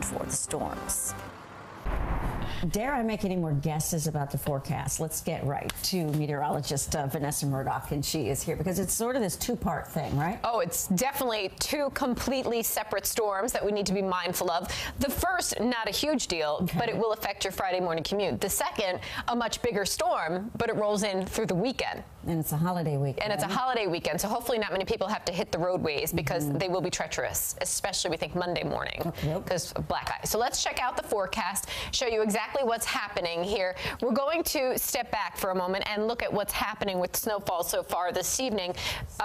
for the storms. Dare I make any more guesses about the forecast? Let's get right to meteorologist Vanessa Murdoch, and she is here because it's sort of this two-part thing, right? Oh, it's definitely two completely separate storms that we need to be mindful of. The first, not a huge deal, but it will affect your Friday morning commute. The second, a much bigger storm, but it rolls in through the weekend. And it's a holiday weekend. And it's a holiday weekend, so hopefully not many people have to hit the roadways because they will be treacherous, especially we think Monday morning because of black ice. So let's check out the forecast, show you exactly what's happening here. We're going to step back for a moment and look at what's happening with snowfall so far this evening,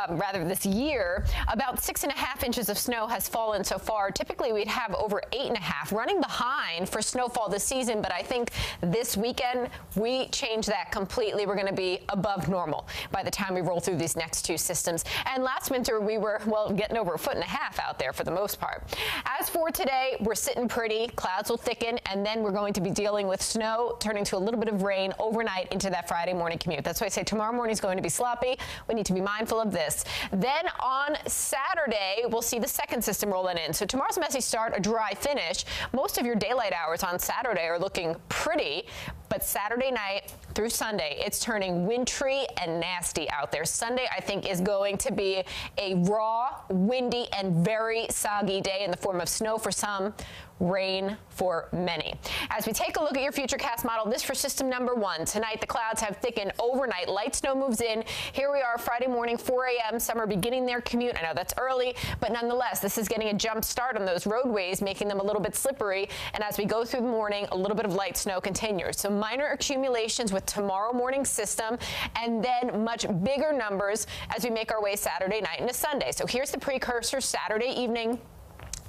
rather this year. About 6.5 inches of snow has fallen so far. Typically we'd have over 8.5, running behind for snowfall this season, but I think this weekend we change that completely. We're going to be above normal by the time we roll through these next two systems. And last winter we were, well, getting over 1.5 feet out there for the most part. As for today, we're sitting pretty. Clouds will thicken, and then we're going to be dealing with snow turning to a little bit of rain overnight into that Friday morning commute. That's why I say tomorrow morning is going to be sloppy. We need to be mindful of this. Then on Saturday, we'll see the second system rolling in. So tomorrow's a messy start, a dry finish. Most of your daylight hours on Saturday are looking pretty, but Saturday night through Sunday, it's turning wintry and nasty out there. Sunday, I think, is going to be a raw, windy, and very soggy day in the form of snow for some, rain for many. As we take a look at your futurecast model, this for system number 1. Tonight, the clouds have thickened overnight. Light snow moves in. Here we are Friday morning, 4 a.m. Some are beginning their commute. I know that's early, but nonetheless, this is getting a jump start on those roadways, making them a little bit slippery. And as we go through the morning, a little bit of light snow continues. So minor accumulations with tomorrow morning's system, and then much bigger numbers as we make our way Saturday night into Sunday. So here's the precursor Saturday evening.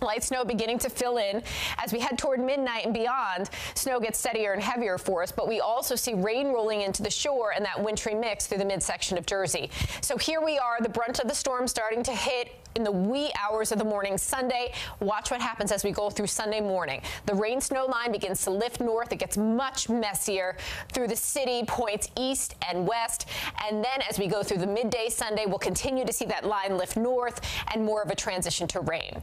Light snow beginning to fill in. As we head toward midnight and beyond, snow gets steadier and heavier for us, but we also see rain rolling into the shore and that wintry mix through the midsection of Jersey. So here we are, the brunt of the storm starting to hit in the wee hours of the morning Sunday. Watch what happens as we go through Sunday morning. The rain snow line begins to lift north. It gets much messier through the city, points east and west. And then as we go through the midday Sunday, we'll continue to see that line lift north and more of a transition to rain.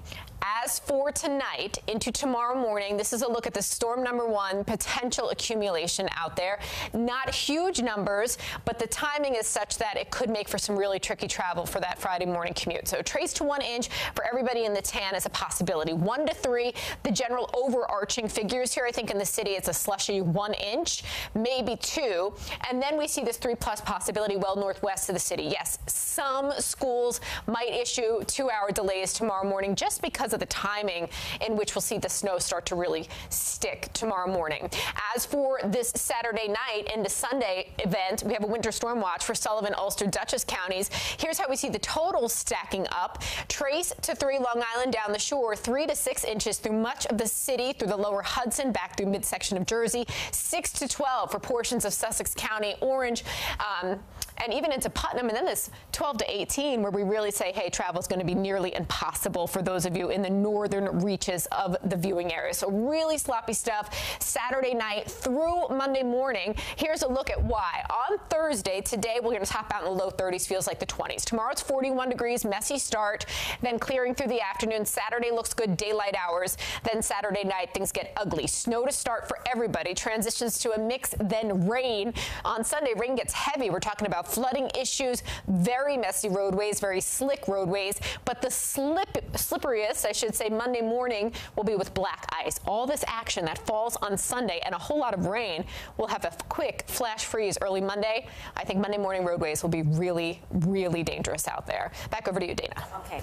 As for tonight into tomorrow morning, this is a look at the storm number 1 potential accumulation out there. Not huge numbers, but the timing is such that it could make for some really tricky travel for that Friday morning commute. So trace to 1 inch for everybody in the tan is a possibility. 1 to 3, the general overarching figures here. I think in the city it's a slushy 1 inch, maybe 2. And then we see this 3+ possibility well northwest of the city. Yes, some schools might issue 2-hour delays tomorrow morning just because of the timing in which we'll see the snow start to really stick tomorrow morning. As for this Saturday night into Sunday event, we have a winter storm watch for Sullivan, Ulster, Dutchess counties. Here's how we see the totals stacking up. Trace to 3 Long Island down the shore, 3 to 6 inches through much of the city, through the lower Hudson, back through midsection of Jersey, 6 to 12 for portions of Sussex County, Orange, and even into Putnam, and then this 12 to 18 where we really say, hey, travel is going to be nearly impossible for those of you in the northern reaches of the viewing area. So really sloppy stuff Saturday night through Monday morning. Here's a look at why. On Thursday, today, we're going to top out in the low 30s, feels like the 20s. Tomorrow it's 41 degrees, messy start, then clearing through the afternoon. Saturday looks good, daylight hours. Then Saturday night, things get ugly. Snow to start for everybody, transitions to a mix, then rain. On Sunday, rain gets heavy. We're talking about flooding issues, very messy roadways, very slick roadways, but the slipperiest, I should say, Monday morning will be with black ice. All this action that falls on Sunday and a whole lot of rain will have a quick flash freeze early Monday. I think Monday morning roadways will be really, really dangerous out there. Back over to you, Dana. Okay.